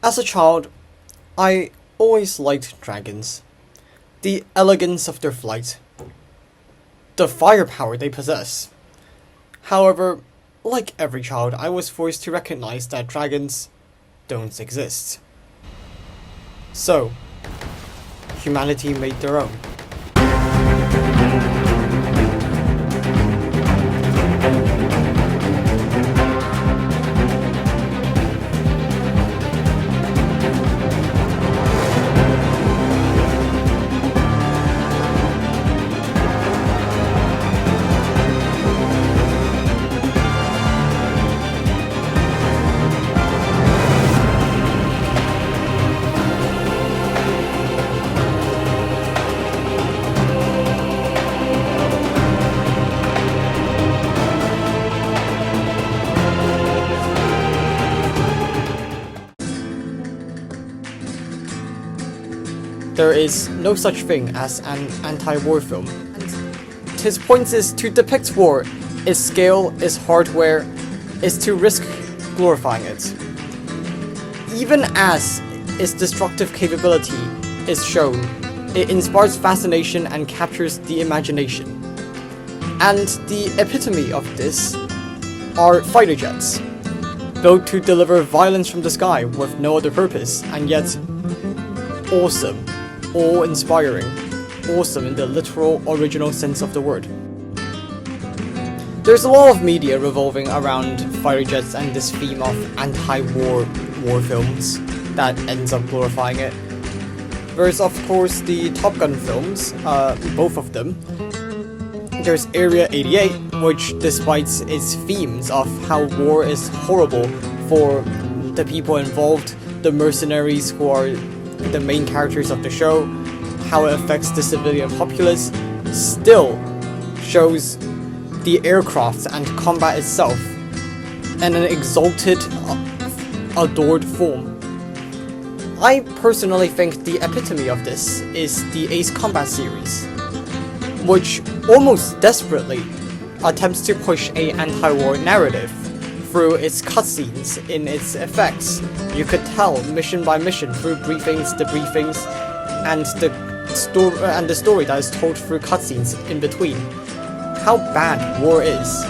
As a child, I always liked dragons. The elegance of their flight, the firepower they possess. However, like every child, I was forced to recognize that dragons don't exist. So, humanity made their own. There is no such thing as an anti-war film. His point is to depict war, its scale, its hardware, is to risk glorifying it. Even as its destructive capability is shown, it inspires fascination and captures the imagination. And the epitome of this are fighter jets, built to deliver violence from the sky with no other purpose, and yet awesome. Awe-inspiring, awesome in the literal original sense of the word. There's a lot of media revolving around fighter jets and this theme of anti-war films that ends up glorifying it. There's of course the Top Gun films, both of them. There's Area 88, which despite its themes of how war is horrible for the people involved, the mercenaries who are the main characters of the show, how it affects the civilian populace, still shows the aircraft and combat itself in an exalted, adored form. I personally think the epitome of this is the Ace Combat series, which almost desperately attempts to push an anti-war narrative through its cutscenes, in its effects. You could tell mission by mission through briefings, debriefings, and the story that is told through cutscenes in between, how bad war is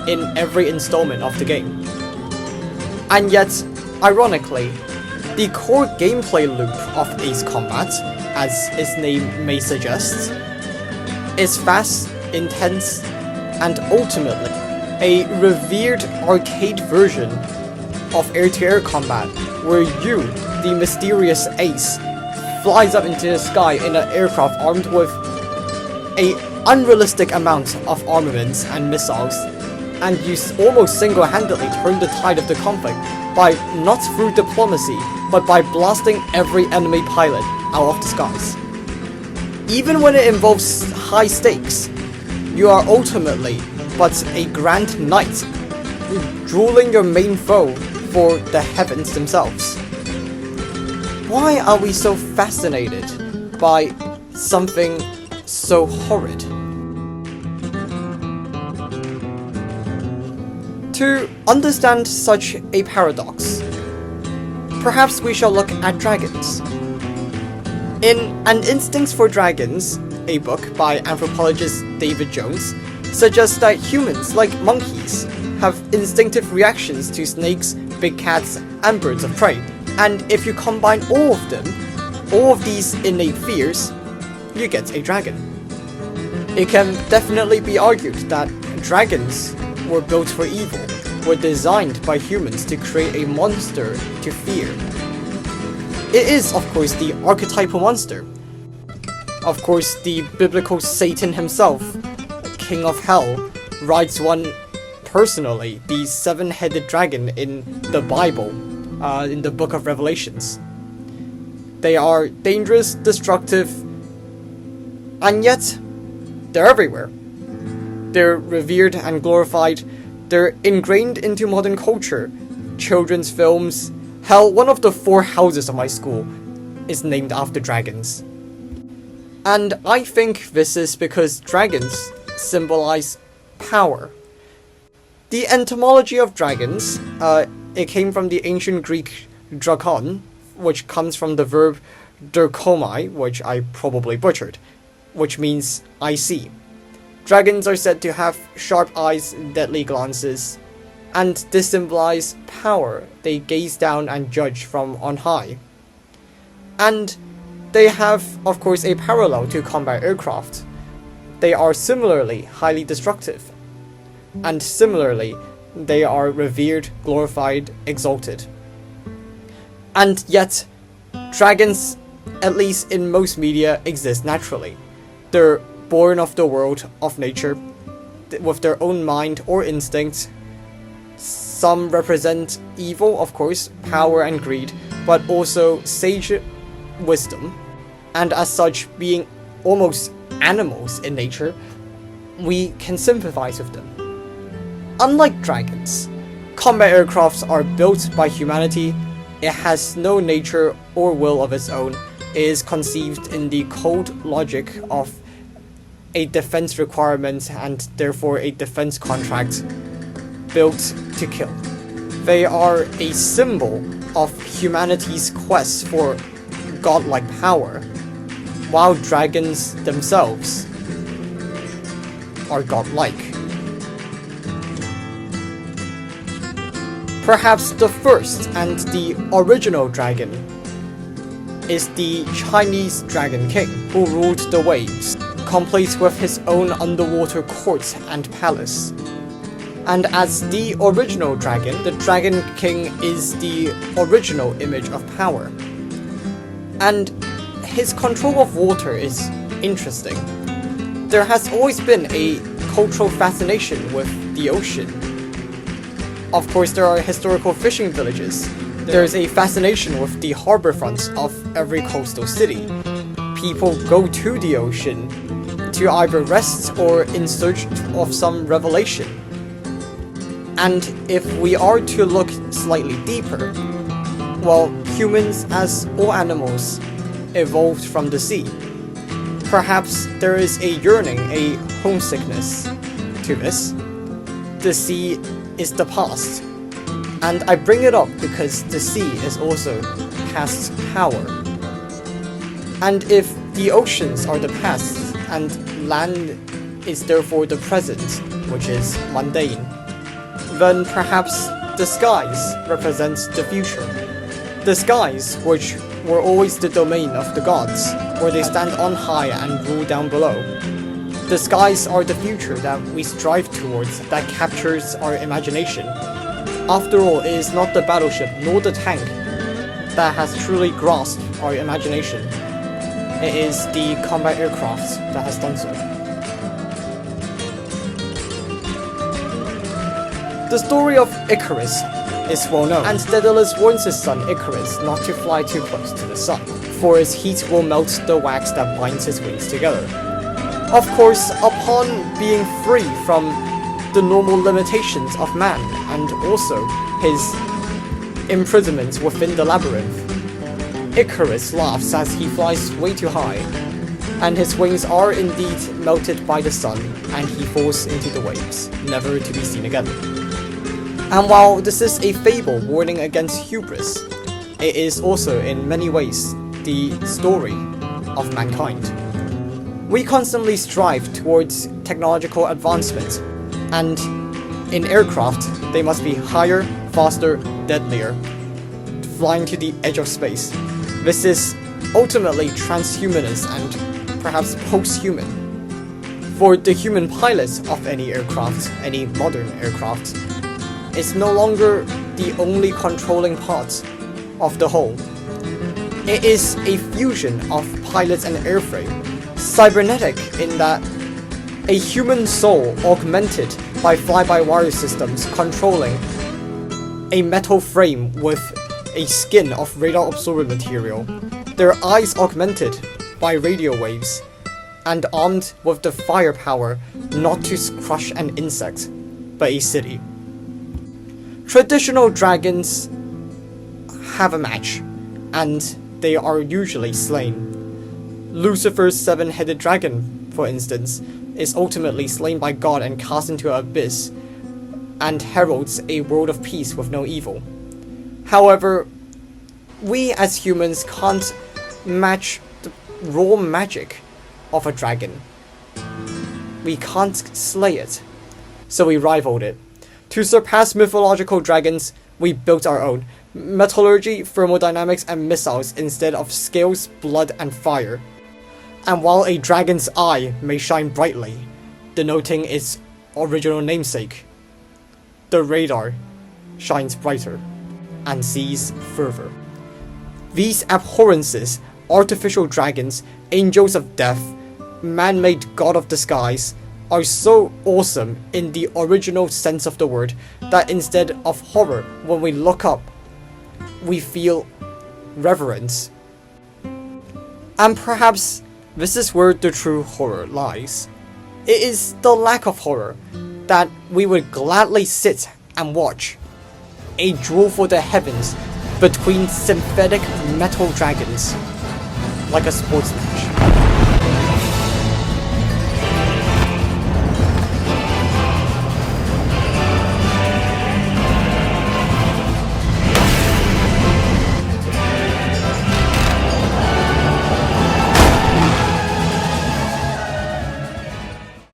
in every installment of the game. And yet, ironically, the core gameplay loop of Ace Combat, as its name may suggest, is fast, intense, and ultimately a revered arcade version of air-to-air combat, where you, the mysterious Ace, flies up into the sky in an aircraft armed with an unrealistic amount of armaments and missiles, and you almost single-handedly turn the tide of the conflict by not through diplomacy, but by blasting every enemy pilot out of the skies. Even when it involves high stakes, you are ultimately but a grand knight, drooling your main foe for the heavens themselves. Why are we so fascinated by something so horrid? To understand such a paradox, perhaps we shall look at dragons. In An Instinct for Dragons, a book by anthropologist David Jones, suggests that humans, like monkeys, have instinctive reactions to snakes, big cats, and birds of prey. And if you combine all of them, all of these innate fears, you get a dragon. It can definitely be argued that dragons were built for evil, were designed by humans to create a monster to fear. It is, of course, the archetypal monster. Of course, the biblical Satan himself, King of Hell, rides one personally, the seven-headed dragon in the Bible, in the Book of Revelations. They are dangerous, destructive, and yet they're everywhere. They're revered and glorified. They're ingrained into modern culture, children's films. Hell, one of the 4 houses of my school is named after dragons. And I think this is because dragons symbolize power. The etymology of dragons, it came from the ancient Greek drakon, which comes from the verb derkomai, which I probably butchered, which means I see. Dragons are said to have sharp eyes, deadly glances, and this symbolize power. They gaze down and judge from on high. And they have, of course, a parallel to combat aircraft. They are similarly highly destructive, and similarly, they are revered, glorified, exalted. And yet, dragons, at least in most media, exist naturally. They're born of the world of nature, with their own mind or instinct. Some represent evil, of course, power and greed, but also sage wisdom. And as such, being almost animals in nature, we can sympathize with them. Unlike dragons, combat aircrafts are built by humanity. It has no nature or will of its own. It is conceived in the cold logic of a defense requirement and therefore a defense contract built to kill. They are a symbol of humanity's quest for godlike power, while dragons themselves are godlike. Perhaps the first and the original dragon is the Chinese Dragon King, who ruled the waves, complete with his own underwater court and palace. And as the original dragon, the Dragon King is the original image of power. And his control of water is interesting. There has always been a cultural fascination with the ocean. Of course, there are historical fishing villages. There is a fascination with the harbor fronts of every coastal city. People go to the ocean to either rest or in search of some revelation. And if we are to look slightly deeper, well, humans, as all animals, evolved from the sea. Perhaps there is a yearning, a homesickness to this. The sea is the past. And I bring it up because the sea is also past power. And if the oceans are the past and land is therefore the present, which is mundane, then perhaps the skies represents the future. The skies, which were always the domain of the gods, where they stand on high and rule down below. The skies are the future that we strive towards, that captures our imagination. After all, it is not the battleship nor the tank that has truly grasped our imagination. It is the combat aircraft that has done so. The story of Icarus is well known, and Daedalus warns his son Icarus not to fly too close to the sun, for his heat will melt the wax that binds his wings together. Of course, upon being free from the normal limitations of man, and also his imprisonment within the labyrinth, Icarus laughs as he flies way too high, and his wings are indeed melted by the sun, and he falls into the waves, never to be seen again. And while this is a fable warning against hubris, it is also in many ways the story of mankind. We constantly strive towards technological advancement, and in aircraft, they must be higher, faster, deadlier, flying to the edge of space. This is ultimately transhumanist and perhaps post-human. For the human pilots of any aircraft, any modern aircraft, it's no longer the only controlling part of the whole. It is a fusion of pilots and airframe, cybernetic in that a human soul augmented by fly-by-wire systems controlling a metal frame with a skin of radar-absorbent material, their eyes augmented by radio waves, and armed with the firepower not to crush an insect, but a city. Traditional dragons have a match, and they are usually slain. Lucifer's seven-headed dragon, for instance, is ultimately slain by God and cast into an abyss, and heralds a world of peace with no evil. However, we as humans can't match the raw magic of a dragon. We can't slay it, so we rivaled it. To surpass mythological dragons, we built our own. Metallurgy, thermodynamics, and missiles instead of scales, blood, and fire. And while a dragon's eye may shine brightly, denoting its original namesake, the radar shines brighter and sees further. These abhorrences, artificial dragons, angels of death, man-made god of disguise, are so awesome in the original sense of the word that instead of horror, when we look up, we feel reverence. And perhaps this is where the true horror lies. It is the lack of horror that we would gladly sit and watch. A duel for the heavens between synthetic metal dragons, like a sports match.